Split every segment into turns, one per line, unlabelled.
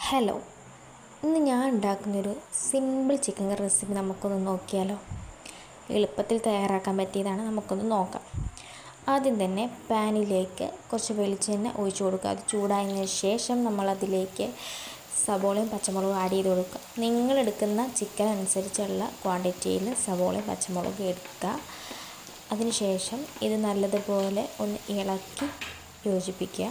Hello, ഇന്ന് ഞാൻ ഉണ്ടാക്കുന്നൊരു simple chicken കറി recipe നമുക്കൊന്ന് നോക്കിയാലോ. എളുപ്പത്തിൽ തയ്യാറാക്കാൻ പറ്റിയതാണ്, നമുക്കൊന്ന് നോക്കാം. ആദ്യം തന്നെ പാനിലേക്ക് കുറച്ച് വെളിച്ചെണ്ണ ഒഴിച്ചു കൊടുക്കുക. അത് ചൂടായതിനു ശേഷം നമ്മളതിലേക്ക് സവോളയും പച്ചമുളകും ആഡ് ചെയ്ത് കൊടുക്കുക. നിങ്ങളെടുക്കുന്ന ചിക്കൻ അനുസരിച്ചുള്ള ക്വാണ്ടിറ്റിയിൽ സവോളയും പച്ചമുളകും എടുക്കുക. അതിനുശേഷം ഇത് നല്ലതുപോലെ ഒന്ന് ഇളക്കി യോജിപ്പിക്കുക.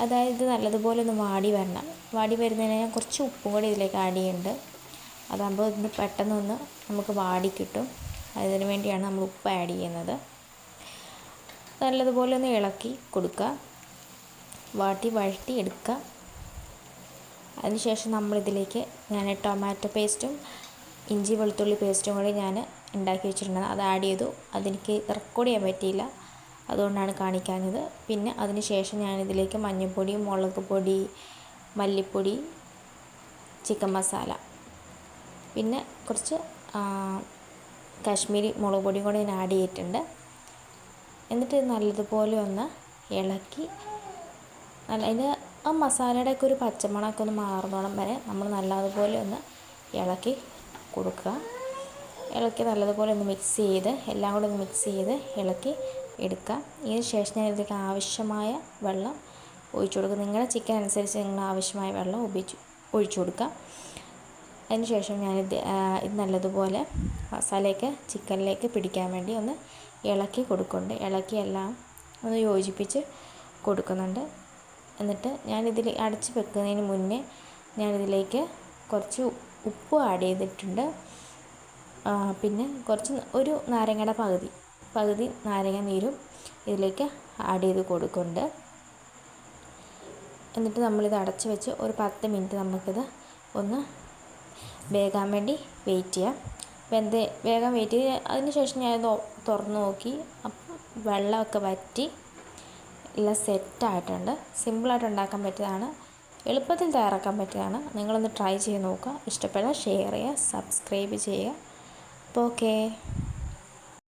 അതായത് നല്ലതുപോലെ ഒന്ന് വാടി വരണം. വാടി വരുന്നതിന് ഞാൻ കുറച്ച് ഉപ്പും കൂടി ഇതിലേക്ക് ആഡ് ചെയ്യുന്നുണ്ട്. അതാകുമ്പോൾ ഇന്ന് പെട്ടെന്നൊന്ന് നമുക്ക് വാടി കിട്ടും. അതിന് വേണ്ടിയാണ് നമ്മൾ ഉപ്പ് ആഡ് ചെയ്യുന്നത്. നല്ലതുപോലെ ഒന്ന് ഇളക്കി കൊടുക്കുക, വഴറ്റി എടുക്കുക. അതിനുശേഷം നമ്മളിതിലേക്ക് ഞാൻ ടൊമാറ്റോ പേസ്റ്റും ഇഞ്ചി വെളുത്തുള്ളി പേസ്റ്റും കൂടി ഞാൻ ഉണ്ടാക്കി വെച്ചിട്ടുണ്ട്. അത് ആഡ് ചെയ്തു. അതെനിക്ക് റെക്കോർഡ് ചെയ്യാൻ പറ്റിയില്ല, അതുകൊണ്ടാണ് കാണിക്കാഞ്ഞത്. പിന്നെ അതിന് ശേഷം ഞാനിതിലേക്ക് മഞ്ഞൾപ്പൊടി, മുളക് പൊടി, മല്ലിപ്പൊടി, ചിക്കൻ മസാല, പിന്നെ കുറച്ച് കാശ്മീരി മുളക് പൊടിയും കൂടി ഞാൻ ആഡ് ചെയ്തിട്ടുണ്ട്. എന്നിട്ട് നല്ലതുപോലെ ഒന്ന് ഇളക്കി അതിന് ആ മസാലയുടെയൊക്കെ ഒരു പച്ചമണമൊക്കെ ഒന്ന് മാറുന്നോളം വരെ നമ്മൾ നല്ലതുപോലെ ഒന്ന് ഇളക്കി കൊടുക്കുക. ഇളക്കി നല്ലതുപോലെ ഒന്ന് മിക്സ് ചെയ്ത് എല്ലാം കൂടെ ഒന്ന് മിക്സ് ചെയ്ത് ഇളക്കി എടുക്കുക. ഇതിന് ശേഷം ഞാൻ ഇതിലേക്ക് ആവശ്യമായ വെള്ളം ഒഴിച്ചു കൊടുക്കുക. നിങ്ങളുടെ ചിക്കൻ അനുസരിച്ച് നിങ്ങൾ ആവശ്യമായ വെള്ളം ഒഴിച്ചു കൊടുക്കുക. അതിന് ശേഷം ഇത് നല്ലതുപോലെ മസാലയൊക്കെ ചിക്കനിലേക്ക് പിടിക്കാൻ വേണ്ടി ഒന്ന് ഇളക്കി കൊടുക്കുന്നുണ്ട്. ഇളക്കി എല്ലാം ഒന്ന് യോജിപ്പിച്ച് കൊടുക്കുന്നുണ്ട്. എന്നിട്ട് ഞാനിതിൽ അടച്ച് വെക്കുന്നതിന് മുന്നേ ഞാനിതിലേക്ക് കുറച്ച് ഉപ്പ് ആഡ് ചെയ്തിട്ടുണ്ട്. പിന്നെ ഒരു നാരങ്ങയുടെ പകുതി നാരങ്ങ നീരും ഇതിലേക്ക് ആഡ് ചെയ്ത് കൊടുക്കുന്നുണ്ട്. എന്നിട്ട് നമ്മളിത് അടച്ച് വെച്ച് ഒരു 10 മിനിറ്റ് നമുക്കിത് ഒന്ന് വേകാൻ വേണ്ടി വെയിറ്റ് ചെയ്യാം. വേഗം വെയിറ്റ് ചെയ്ത് അതിന് ശേഷം ഞാനിത് തുറന്ന് നോക്കി. അപ്പം വെള്ളമൊക്കെ വറ്റി എല്ലാം സെറ്റായിട്ടുണ്ട്. സിമ്പിളായിട്ട് ഉണ്ടാക്കാൻ പറ്റിയതാണ്, എളുപ്പത്തിൽ തയ്യാറാക്കാൻ പറ്റിയതാണ്. നിങ്ങളൊന്ന് ട്രൈ ചെയ്ത് നോക്കുക. ഇഷ്ടപ്പെട്ടാൽ ഷെയർ ചെയ്യുക, സബ്സ്ക്രൈബ് ചെയ്യുക. അപ്പോൾ ഓക്കേ.